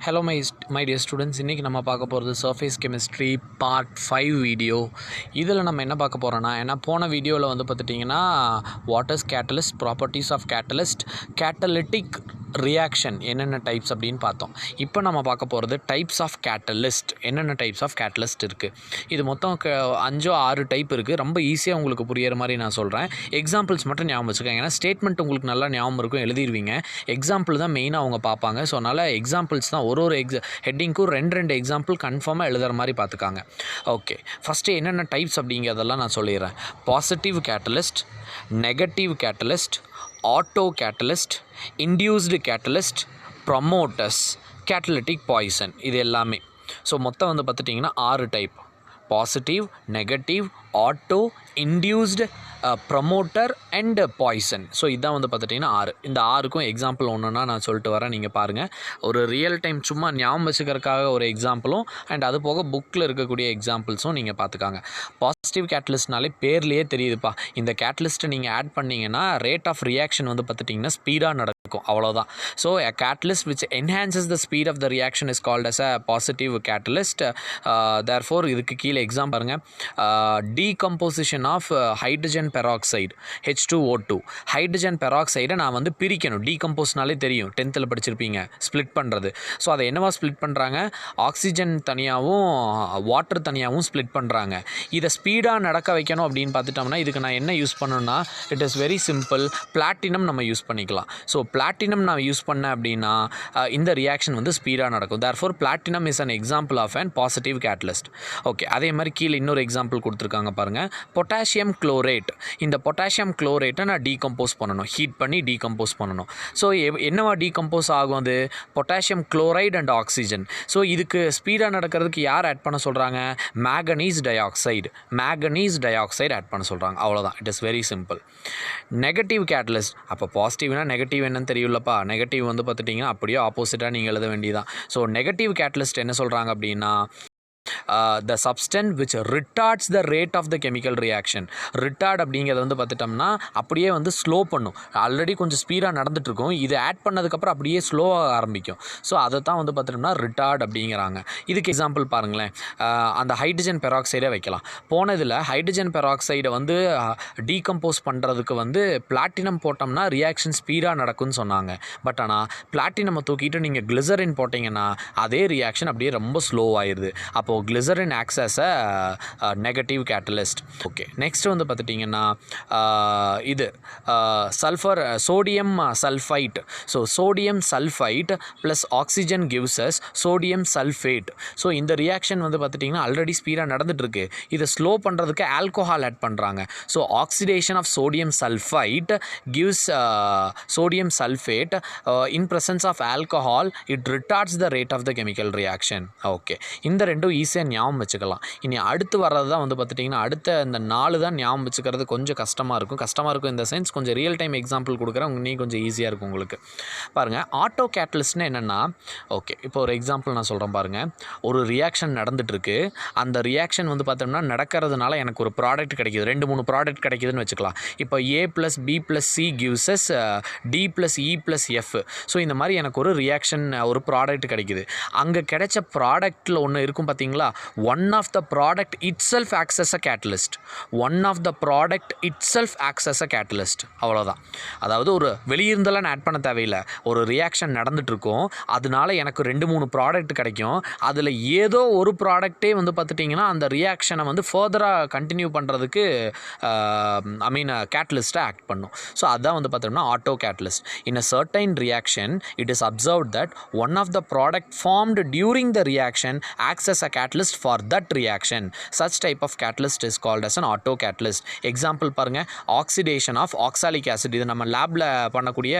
Hello my dear students, இன்றைக்கி நம்ம பார்க்க போகிறது சர்ஃபேஸ் கெமிஸ்ட்ரி பார்ட் 5 வீடியோ. இதில் நம்ம என்ன பார்க்க போகிறோன்னா, ஏன்னா போன வீடியோவில் வந்து பார்த்துட்டிங்கன்னா what is catalyst, properties of catalyst, catalytic reaction என்னென்ன டைப்ஸ் அப்படின்னு பார்த்தோம். இப்போ நம்ம பார்க்க போகிறது டைப்ஸ் ஆஃப் கேட்டலிஸ்ட், என்னென்ன டைப்ஸ் ஆஃப் கேட்டலிஸ்ட் இருக்குது. இது மொத்தம் 5-6 டைப் இருக்குது. ரொம்ப ஈஸியாக உங்களுக்கு புரியிற மாதிரி நான் சொல்கிறேன். எக்ஸாம்பிள்ஸ் மட்டும் ஞாபகம் வச்சுக்கோங்க, ஏன்னா ஸ்டேட்மெண்ட் உங்களுக்கு நல்லா ஞாபகம் இருக்கும், எழுதிடுவீங்க. எக்ஸாம்பிள் தான் மெயினாக அவங்க பார்ப்பாங்க. ஸோ அதனால் எக்ஸாம்பிள்ஸ் தான் ஒரு ஹெட்டிங்க்கும் 2 எக்ஸாம்பிள் கன்ஃபார்மாக எழுதுகிற மாதிரி பார்த்துக்காங்க. ஓகே, ஃபஸ்ட்டு என்னென்ன டைப்ஸ் அப்படிங்கிறதெல்லாம் நான் சொல்லிடுறேன். Positive catalyst, negative catalyst, auto catalyst, induced catalyst, promoters, catalytic poison, இது எல்லாமே. ஸோ மொத்தம் வந்து பார்த்துட்டிங்கன்னா 6 type: positive, negative, auto, induced, promoter and poison. So இதான் வந்து பார்த்துட்டிங்கன்னா 6. இந்த 6க்கும் எக்ஸாம்பிள் ஒன்றுனா நான் சொல்லிட்டு வரேன், நீங்கள் பாருங்கள். ஒரு ரியல் டைம் சும்மா ஞாபகம் வச்சுக்கிறதுக்காக ஒரு எக்ஸாம்பிளும் அண்ட் அது போக புக்கில் இருக்கக்கூடிய எக்ஸாம்பிள்ஸும் நீங்கள் பார்த்துக்காங்க. பாசிட்டிவ் கேட்டலிஸ்ட்னாலே பேர்லேயே தெரியுதுப்பா. இந்த கேட்டலிஸ்ட்டை நீங்கள் ஆட் பண்ணிங்கன்னா ரேட் ஆஃப் ரியாக்ஷன் வந்து பார்த்துட்டிங்கன்னா ஸ்பீடாக நடக்கும், அவ்வளோதான். So a catalyst which enhances the speed of the reaction is called as a positive catalyst. Therefore இதுக்கு கீழே எக்ஸாம் பாருங்கள். Decomposition of hydrogen peroxide H2O2. Hydrogen பெராக்சைடை நான் வந்து பிரிக்கணும். டீகம்போஸ்னாலே தெரியும், 10th படிச்சிருப்பீங்க, ஸ்ப்ளிட் பண்ணுறது. ஸோ அதை என்னவா ஸ்ப்ளிட் பண்ணுறாங்க? ஆக்சிஜன் தனியாகவும் வாட்டர் தனியாகவும் ஸ்ப்ளிட் பண்ணுறாங்க. இதை ஸ்பீடாக நடக்க வைக்கணும் அப்படின்னு பார்த்துட்டோம்னா இதுக்கு நான் என்ன யூஸ் பண்ணணும்னா, it is very simple. Platinum நம்ம யூஸ் பண்ணிக்கலாம். ஸோ பிளாட்டினம் நான் யூஸ் பண்ணேன் அப்படின்னா இந்த ரியாக்ஷன் வந்து ஸ்பீடாக நடக்கும். Therefore platinum is an example of an positive catalyst. Okay, அதே மாதிரி கீழே இன்னொரு எக்ஸாம்பிள் கொடுத்துருக்காங்க பாருங்கள். Potassium chlorate. இந்த பொட்டாசியம் குளோரேட்டை நான் டீகம்போஸ் பண்ணணும், ஹீட் பண்ணி டீகம்போஸ் பண்ணணும். ஸோ என்னவா டீகம்போஸ் ஆகும்? அது potassium chloride and oxygen. So இதுக்கு ஸ்பீடாக நடக்கிறதுக்கு யார் ஆட் பண்ண சொல்கிறாங்க? மேங்கனீஸ் டை ஆக்சைடு ஆட் பண்ண சொல்கிறாங்க, அவ்வளோதான். It is very simple. Negative catalyst. அப்போ பாசிட்டிவ்னா நெகட்டிவ் என்னன்னு தெரியும்லப்பா. நெகட்டிவ் வந்து பார்த்துட்டிங்கன்னா அப்படியே ஆப்போசிட்டாக நீங்கள் எழுத வேண்டியதான். ஸோ நெகட்டிவ் கேட்டலிஸ்ட் என்ன சொல்கிறாங்க அப்படின்னா, the substance which retards the rate of the chemical reaction. Retard அப்படிங்கிறது வந்து பார்த்துட்டோம்னா அப்படியே வந்து ஸ்லோ பண்ணும். ஆல்ரெடி கொஞ்சம் ஸ்பீடாக நடந்துகிட்ருக்கும், இது ஆட் பண்ணதுக்கப்புறம் அப்படியே ஸ்லோவாக ஆரம்பிக்கும். ஸோ அதை தான் வந்து பார்த்துட்டோம்னா ரிட்டார்ட் அப்படிங்கிறாங்க. இதுக்கு எக்ஸாம்பிள் பாருங்களேன். அந்த ஹைட்ரஜன் பெராக்சைடை வைக்கலாம். போனதில் ஹைட்ரஜன் பெராக்சைடை வந்து டீகம்போஸ் பண்ணுறதுக்கு வந்து பிளாட்டினம் போட்டோம்னா ரியாக்ஷன் ஸ்பீடாக நடக்கும்னு சொன்னாங்க. பட் ஆனால் பிளாட்டினமை தூக்கிட்டு நீங்கள் கிளிசரின் போட்டிங்கன்னா அதே ரியாக்ஷன் அப்படியே ரொம்ப ஸ்லோவாகிடுது. அப்போது glycerin acts as a negative catalyst. Okay, next வந்து பார்த்துட்டிங்கன்னா இது sulphur sodium sulphite. So sodium sulphite plus oxygen gives us sodium sulphate. So இந்த ரியாக்ஷன் வந்து பார்த்துட்டிங்கன்னா ஆல்ரெடி ஸ்பீடாக நடந்துகிட்ருக்கு. இதை ஸ்லோ பண்ணுறதுக்கு ஆல்கோஹால் ஆட் பண்ணுறாங்க. So oxidation of sodium sulphite gives sodium sulfate. In presence of alcohol it retards the rate of the chemical reaction. Okay, இந்த ரெண்டும் ஈஸியாக ஞாபகம் வச்சுக்கலாம். இனி அடுத்து வர்றது தான் வந்து பார்த்துட்டிங்கன்னா அடுத்த இந்த 4 தான் ஞாபகம் வச்சுக்கிறது கொஞ்சம் கஷ்டமாக இருக்கும். இந்த சென்ஸ் கொஞ்சம் ரியல் டைம் எக்ஸாம்பிள் கொடுக்குறேன், இன்னும் கொஞ்சம் ஈஸியாக இருக்கும் உங்களுக்கு. பாருங்கள், ஆட்டோ கேட்டலிஸ்ட்னு என்னென்னா, ஓகே இப்போ ஒரு எக்ஸாம்பிள் நான் சொல்கிறேன் பாருங்கள். ஒரு ரியாக்ஷன் நடந்துகிட்ருக்கு. அந்த ரியாக்ஷன் வந்து பார்த்தோம்னா நடக்கிறதுனால எனக்கு ஒரு ப்ராடக்ட் கிடைக்கிது, 2-3 ப்ராடக்ட் கிடைக்குதுன்னு வச்சுக்கலாம். இப்போ A+B+C gives us D+E+F. So இந்த மாதிரி எனக்கு ஒரு ரியாக்ஷன், ஒரு ப்ராடக்ட் கிடைக்குது. அங்கே கிடைச்ச ப்ராடக்ட்டில் ஒன்று இருக்கும் பார்த்தீங்களா, one of the product itself acts as a catalyst. அவ்வளோதான். அதாவது ஒரு வெளியிருந்தெல்லாம் ஆட் பண்ண தேவையில்லை. ஒரு ரியாக்ஷன் நடந்துகிட்ருக்கும், அதனால எனக்கு 2-3 ப்ராடக்ட் கிடைக்கும். அதில் ஏதோ ஒரு ப்ராடக்டே வந்து பார்த்துட்டிங்கன்னா அந்த ரியாக்ஷனை வந்து ஃபர்தராக கண்டினியூ பண்ணுறதுக்கு கேட்டலிஸ்ட்டாக ஆக்ட் பண்ணும். ஸோ அதான் வந்து பார்த்தோம்னா auto catalyst. In a certain reaction it is observed that one of the product formed during the reaction acts as a catalyst for that reaction. Such type of catalyst is called as an auto catalyst. Example பாருங்க, oxidation of oxalic acid. இது நம்ம லேபில் பண்ணக்கூடிய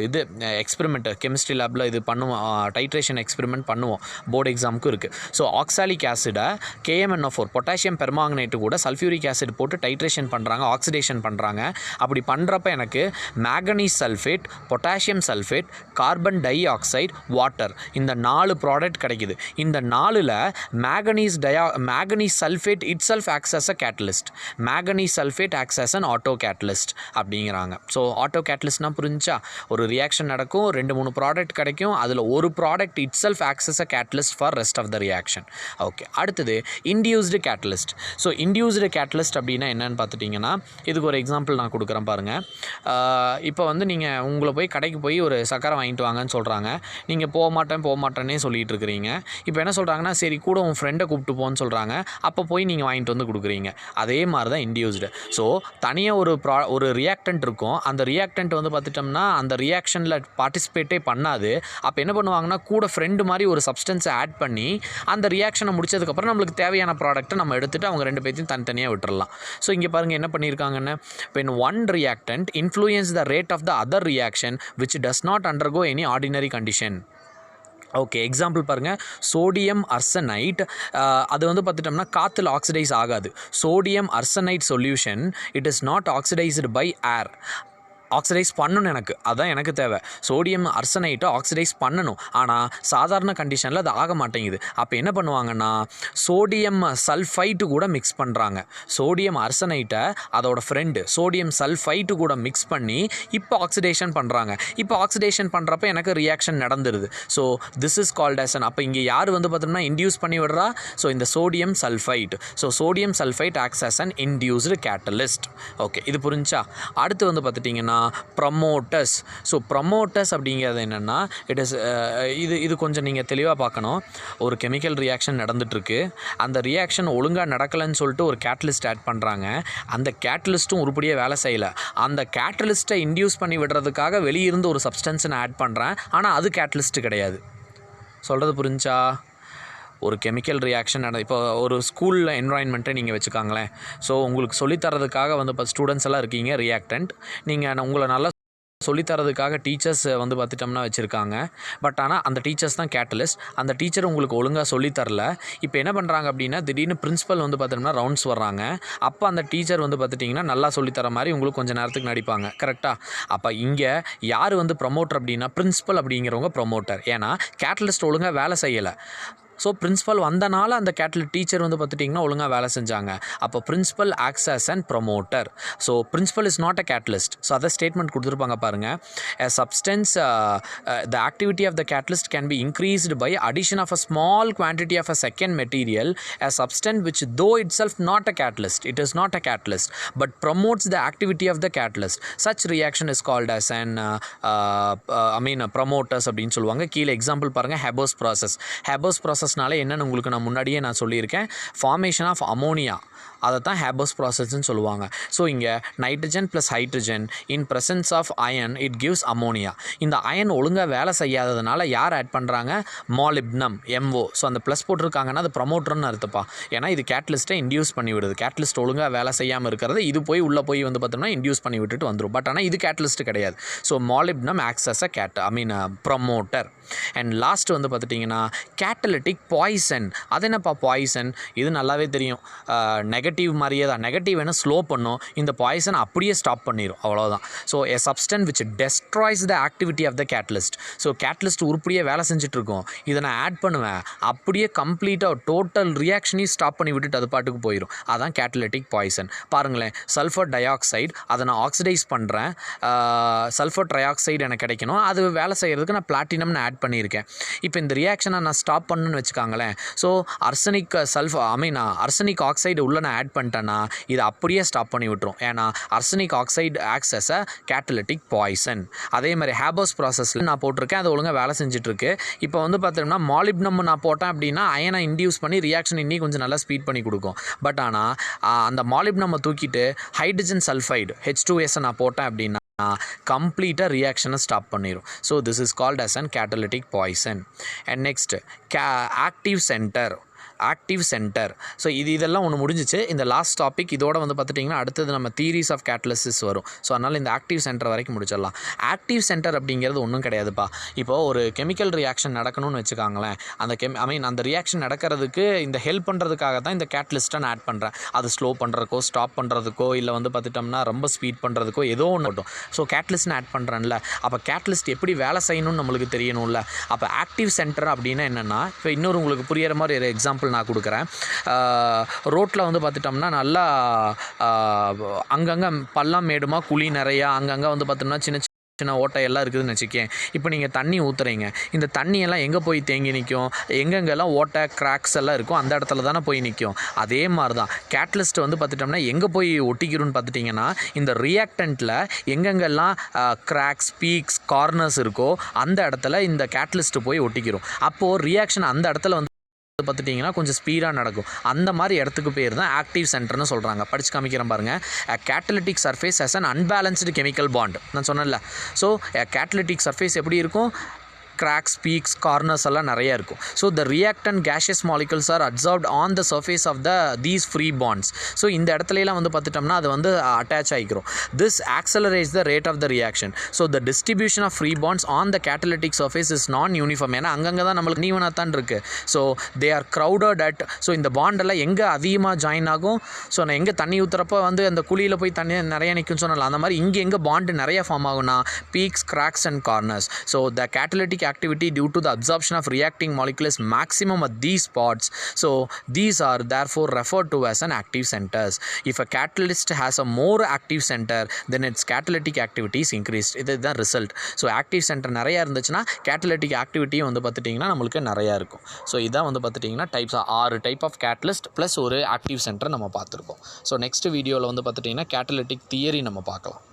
இது experiment, chemistry லேபில் இது பண்ணுவோம், titration experiment பண்ணுவோம், போர்டு எக்ஸாமுக்கும் இருக்குது. ஸோ ஆக்சாலிக் ஆசிடை KMnO4 பொட்டாசியம் பெர்மாங்கனேட்டு கூட சல்ஃபியூரிக் ஆசிட் போட்டு டைட்ரேஷன் பண்ணுறாங்க, ஆக்சிடேஷன் பண்ணுறாங்க. அப்படி பண்ணுறப்ப எனக்கு manganese sulphate, potassium sulphate, carbon dioxide, water, இந்த 4 ப்ராடக்ட் கிடைக்குது. இந்த 4ல் manganese sulfate itself acts as a catalyst. Manganese sulfate acts as an auto catalyst அப்படிங்கிறாங்க. ஸோ ஆட்டோ கேட்டலிஸ்ட்னா புரிஞ்சா, ஒரு ரியாக்ஷன் நடக்கும், 2-3 ப்ராடக்ட் கிடைக்கும், அதில் ஒரு product itself acts as a catalyst for rest of the reaction. Okay, அடுத்தது induced catalyst. So induced catalyst அப்படின்னா என்னன்னு பார்த்துட்டிங்கன்னா, இதுக்கு ஒரு எக்ஸாம்பிள் நான் கொடுக்குறேன் பாருங்கள். இப்போ வந்து நீங்கள் உங்களை போய் கடைக்கு போய் ஒரு சக்கரை வாங்கிட்டு வாங்கன்னு சொல்கிறாங்க. நீங்கள் போக மாட்டேன்னே சொல்லிகிட்டு இருக்கிறீங்க. இப்போ என்ன சொல்கிறாங்கன்னா, சரி கூட உன் ஃப்ரெண்டை கூப்பிட்டு போன்னு சொல்கிறாங்க. அப்போ போய் நீங்கள் வாங்கிட்டு வந்து கொடுக்குறீங்க. அதே மாதிரி தான் இன்டியூஸ்டு. ஸோ தனியாக ஒரு ரியாக்டன்ட் இருக்கும். அந்த ரியாக்டன்ட் வந்து பார்த்துட்டோம்னா அந்த ரியாக்ஷனில் பார்ட்டிசிபேட்டே பண்ணாது. அப்போ என்ன பண்ணுவாங்கன்னா, கூட ஃப்ரெண்டு மாதிரி ஒரு சப்ஸ்டன்ஸை ஆட் பண்ணி அந்த ரியாக்ஷனை முடிச்சதுக்கப்புறம் நம்மளுக்கு தேவையான ப்ராடக்ட்டை நம்ம எடுத்துகிட்டு அவங்க 2 பேர்த்தையும் தனித்தனியாக விட்டுறலாம். ஸோ இங்கே பாருங்கள் என்ன பண்ணியிருக்காங்கன்னு, when one reactant influence the rate of the other reaction which does not undergo any ordinary condition. Okay, example பாருங்கள். சோடியம் அர்சனைட், அது வந்து பார்த்துட்டோம்னா காற்றுல ஆக்சிடைஸ் ஆகாது. Sodium arsenite solution it is not oxidised by air. Oxidise பண்ணணும், அதுதான் எனக்கு தேவை. சோடியம் அர்சனைட்டை ஆக்சிடைஸ் பண்ணணும், ஆனால் சாதாரண கண்டிஷனில் அது ஆக மாட்டேங்குது. அப்போ என்ன பண்ணுவாங்கன்னா, சோடியம் சல்ஃபைட்டு கூட மிக்ஸ் பண்ணுறாங்க. சோடியம் அர்சனைட்டை அதோட ஃப்ரெண்டு சோடியம் சல்ஃபைட்டு கூட மிக்ஸ் பண்ணி இப்போ ஆக்சிடேஷன் பண்ணுறாங்க. இப்போ ஆக்சிடேஷன் பண்ணுறப்ப எனக்கு ரியாக்ஷன் நடந்துருது. So this is called as an, அப்போ இங்கே யார் வந்து பார்த்தோம்னா இன்டியூஸ் பண்ணி விடுறா? ஸோ இந்த sodium sulphite. So sodium sulphite acts as an induced catalyst. Okay, இது புரிஞ்சா? அடுத்து வந்து பார்த்துட்டிங்கன்னா ப்ரமோட்டர்ஸ். ஸோ ப்ரமோட்டர்ஸ் அப்படிங்கிறது என்னென்னா, இது கொஞ்சம் நீங்கள் தெளிவாக பார்க்கணும். ஒரு கெமிக்கல் ரியாக்ஷன் நடந்துகிட்ருக்கு, அந்த ரியாக்ஷன் ஒழுங்காக நடக்கலைன்னு சொல்லிட்டு ஒரு கேட்டலிஸ்ட் ஆட் பண்ணுறாங்க. அந்த கேட்டலிஸ்ட்டும் உருப்படியாக வேலை செய்யலை. அந்த கேட்டலிஸ்ட்டை இன்டியூஸ் பண்ணி விடுறதுக்காக வெளியிருந்து ஒரு சப்ஸ்டன்ஸை நான் ஆட் பண்ணுறேன், ஆனால் அது கேட்டலிஸ்ட்டு கிடையாது. சொல்கிறது புரிஞ்சா? ஒரு கெமிக்கல் ரியாக்ஷன் இப்போ ஒரு ஸ்கூலில் என்வாயன்மெண்ட்டை நீங்கள் வச்சுக்காங்களேன். ஸோ உங்களுக்கு சொல்லித்தரதுக்காக வந்து இப்போ ஸ்டூடெண்ட்ஸ் எல்லாம் இருக்கீங்க, ரியாக்டன்ட். நீங்கள் உங்களை நல்லா சொல்லித்தரதுக்காக டீச்சர்ஸ் வந்து பார்த்துட்டோம்னா வச்சுருக்காங்க. பட் ஆனால் அந்த டீச்சர்ஸ் தான் கேட்டலிஸ்ட். அந்த டீச்சர் உங்களுக்கு ஒழுங்காக சொல்லித்தரல. இப்போ என்ன பண்ணுறாங்க அப்படின்னா, திடீர்னு பிரின்ஸிபல் வந்து பார்த்தோம்னா ரவுண்ட்ஸ் வர்றாங்க. அப்போ அந்த டீச்சர் வந்து பார்த்துட்டிங்கன்னா நல்லா சொல்லித்தர மாதிரி உங்களுக்கு கொஞ்சம் நேரத்துக்கு நடிப்பாங்க. கரெக்டாக? அப்போ இங்கே யார் வந்து ப்ரமோட்டர் அப்படின்னா, பிரின்ஸிபல் அப்படிங்கிறவங்க ப்ரமோட்டர். ஏன்னா கேட்டலிஸ்ட் ஒழுங்காக வேலை செய்யலை. ஸோ பிரின்ஸிபல் வந்தனால அந்த டீச்சர் வந்து பார்த்துட்டிங்கன்னா ஒழுங்காக வேலை செஞ்சாங்க. அப்போ principal acts as and promoter. So principal is not a catalyst. So அதை ஸ்டேட்மெண்ட் கொடுத்துருப்பாங்க பாருங்கள். a substance the activity of the catalyst can be increased by addition of a small quantity of a second material, a substance which though itself not a catalyst, it is not a catalyst but promotes the activity of the catalyst. Such reaction is called as an promoters அப்படின்னு சொல்லுவாங்க. கீழே example பாருங்கள். ஹெபோஸ் process. ஹெபோஸ் ப்ராசஸ்னால என்னென்னு உங்களுக்கு நான் முன்னாடியே சொல்லியிருக்கேன். Formation of ammonia, அதை தான் ஹேபோஸ் ப்ராசஸ்ன்னு சொல்லுவாங்க. ஸோ இங்கே nitrogen plus hydrogen in presence of iron it gives ammonia. இந்த அயன் ஒழுங்காக வேலை செய்யாததுனால யார் ஆட் பண்ணுறாங்க? Molybdenum, MO. ஸோ அந்த ப்ளஸ் போட்டிருக்காங்கன்னா அது ப்ரமோட்டர்னு அர்த்தப்பா. ஏன்னா இது கேட்டலிஸ்ட்டை இன்டியூஸ் பண்ணி விடுது. கேட்டலிஸ்ட் ஒழுங்காக வேலை செய்யாமல் இருக்கிறது இது போய் உள்ளே போய் வந்து பார்த்தோம்னா இன்டியூஸ் பண்ணி விட்டுட்டு வந்துடும். பட் ஆனால் இது கேட்டலிஸ்ட் கிடையாது. So molybdenum acts as a promoter. And last வந்து பார்த்துட்டிங்கன்னா கேட்டலிட்டிக் பாய்சன். அது என்னப்பா பாய்சன்? இது நல்லாவே தெரியும். நெகட்டிவ் மாதிரியே தான். நெகட்டிவ் வேணும் ஸ்லோ பண்ணும், இந்த பாய்சன் அப்படியே ஸ்டாப் பண்ணிடும், அவ்வளோதான். So a substance which destroys the activity of the catalyst. So catalyst உருப்படியே வேலை செஞ்சுட்ருக்கோம், இதை நான் ஆட் பண்ணுவேன், அப்படியே கம்ப்ளீட்டாக டோட்டல் ரியாக்ஷனையும் ஸ்டாப் பண்ணி விட்டுட்டு அது பாட்டுக்கு போயிடும். அதான் கேட்டலிட்டிக் பாய்சன். பாருங்களேன், சல்ஃபர் டை ஆக்சைடு, அதை நான் ஆக்சிடைஸ் பண்ணுறேன், சல்ஃபர் ட்ரை ஆக்சைடு எனக்கு கிடைக்கணும், அது வேலை செய்கிறதுக்கு நான் பிளாட்டினம்னு ஆட் பண்ணியிருக்கேன். இப்போ இந்த ரியாக்ஷனை நான் ஸ்டாப் பண்ணணும்னு வச்சுக்காங்களேன். ஸோ அர்சனிக் அர்சனிக் ஆக்சைடு உள்ள நான் ஆட் பண்ணிட்டேன்னா இது அப்படியே ஸ்டாப் பண்ணி விட்டுரும். ஏன்னா arsenic oxide acts as a catalytic poison. அதே மாதிரி ஹேபோஸ் ப்ராசஸில் நான் போட்டிருக்கேன், அது ஒழுங்காக வேலை செஞ்சுட்ருக்கு. இப்போ வந்து பார்த்தோம்னா மாலிப்னம் நான் போட்டேன் அப்படின்னா அயனை இன்டியூஸ் பண்ணி ரியாக்ஷன் இன்னி கொஞ்சம் நல்லா ஸ்பீட் பண்ணி கொடுக்கும். பட் ஆனால் அந்த மாலிப்னம்மை தூக்கிட்டு ஹைட்ரஜன் சல்ஃபைடு H2S நான் போட்டேன் அப்படின்னா கம்ப்ளீட்டாக ரியாக்ஷனை ஸ்டாப் பண்ணிடும். So this is called as an catalytic poison. And next active centre. Active centre. So இதெல்லாம் ஒன்று முடிஞ்சிச்சு. இந்த லாஸ்ட் டாபிக் இதோட வந்து பார்த்துட்டிங்கன்னா அடுத்தது நம்ம தியரிஸ் ஆஃப் கேட்டலிசிஸ் வரும். ஸோ அதனால் இந்த ஆக்டிவ் சென்டர் வரைக்கும் முடிச்சிடலாம். ஆக்டிவ் சென்டர் அப்படிங்கிறது ஒன்றும் கிடையாதுப்பா. இப்போது ஒரு கெமிக்கல் ரியாக்ஷன் நடக்கணும்னு வச்சுக்காங்களேன். அந்த ரியாக்ஷன் நடக்கிறதுக்கு இந்த ஹெல்ப் பண்ணுறதுக்காக தான் இந்த கேட்டலிஸ்ட்டை நான் ஆட் பண்ணுறேன். அது ஸ்லோ பண்ணுறதுக்கோ ஸ்டாப் பண்ணுறதுக்கோ இல்லை வந்து பார்த்துட்டோம்னா ரொம்ப ஸ்பீட் பண்ணுறதுக்கோ ஏதோ ஒன்று இருக்கும். ஸோ கேட்டலிஸ்ட்னு ஆட் பண்ணுறேன்ல, அப்போ கேட்டலிஸ்ட் எப்படி வேலை செய்யணும்னு நம்மளுக்கு தெரியணும்ல. அப்போ ஆக்டிவ் சென்டர் அப்படின்னா என்னென்னா, இப்போ இன்னொரு உங்களுக்கு புரியிற மாதிரி ஒரு எக்ஸாம்பிள் நான் கொடுக்குறேன். ரோட்டில் வந்து பார்த்துட்டோம்னா நல்லா அங்கங்கே பள்ளம் மேடுமா குழி நிறையா அங்கங்கே வந்து பார்த்தோம்னா சின்ன சின்ன ஓட்டையெல்லாம் இருக்குதுன்னு வச்சுக்கேன். இப்போ நீங்கள் தண்ணி ஊற்றுறீங்க. இந்த தண்ணியெல்லாம் எங்கே போய் தேங்கி நிற்கும்? எங்கெங்கெல்லாம் ஓட்டை கிராக்ஸ் எல்லாம் இருக்கும் அந்த இடத்துல தானே போய் நிற்கும். அதே மாதிரி தான் கேட்டலிஸ்ட் வந்து பார்த்துட்டோம்னா எங்கே போய் ஒட்டிக்கிறோன்னு பார்த்துட்டிங்கன்னா இந்த ரியாக்டண்ட்டில் எங்கெங்கெல்லாம் கிராக்ஸ் பீக்ஸ் கார்னர்ஸ் இருக்கோ அந்த இடத்துல இந்த கேட்டலிஸ்ட்டு போய் ஒட்டிக்கிறோம். அப்போது ரியாக்ஷன் அந்த இடத்துல வந்து பார்த்துட்டிங்கன்னா கொஞ்சம் ஸ்பீடாக நடக்கும். அந்த மாதிரி இடத்துக்கு பேர் தான் ஆக்டிவ் சென்டர்னு சொல்கிறாங்க. படித்து காமிக்கிறேன் பாருங்கள். Catalytic surface as an unbalanced chemical bond. நான் சொன்னேன்ல. ஸோ கேட்டலிட்டிக் சர்ஃபேஸ் எப்படி இருக்கும்? cracks, peaks, corners எல்லாம் நிறைய இருக்கும். So the reactant gaseous molecules are adsorbed on the surface of these free bonds. So இந்த இடத்துலலாம் வந்து பார்த்துட்டோம்னா அது வந்து attach ஆகிக்கிறோம். This accelerates the rate of the reaction. So the distribution of free bonds on the catalytic surface is non-uniform. ஏன்னா அங்கங்கே தான் நம்மளுக்கு நீவனாக தான் இருக்குது. So they are crowded at. So இந்த பாண்டெல்லாம் எங்கே அதிகமாக ஜாயின் ஆகும்? ஸோ நான் எங்கே தண்ணி ஊற்றுறப்போ வந்து அந்த குழியில் போய் தண்ணி நிறைய நிற்கும்னு சொன்னால அந்த மாதிரி இங்கே எங்கே பாண்டு நிறைய ஃபார்ம் ஆகும்னா peaks, cracks and corners. So the catalytic activity due to the absorption of reacting molecule is maximum at these spots. So these are therefore referred to as an active centers. If a catalyst has a more active center, then its catalytic activity is increased. This is the result. So active center நிறைய இருந்துச்சுன்னா catalytic activity வந்து பார்த்துட்டிங்கன்னா நம்மளுக்கு நிறையா இருக்கும். So இதான் வந்து பார்த்துட்டிங்கன்னா types 6 type of catalyst plus ஒரு ஆக்டிவ் சென்டர் நம்ம பார்த்துருக்கோம். ஸோ நெக்ஸ்ட் வீடியோவில் வந்து பார்த்துட்டிங்கன்னா catalytic தியரி நம்ம பார்க்கலாம்.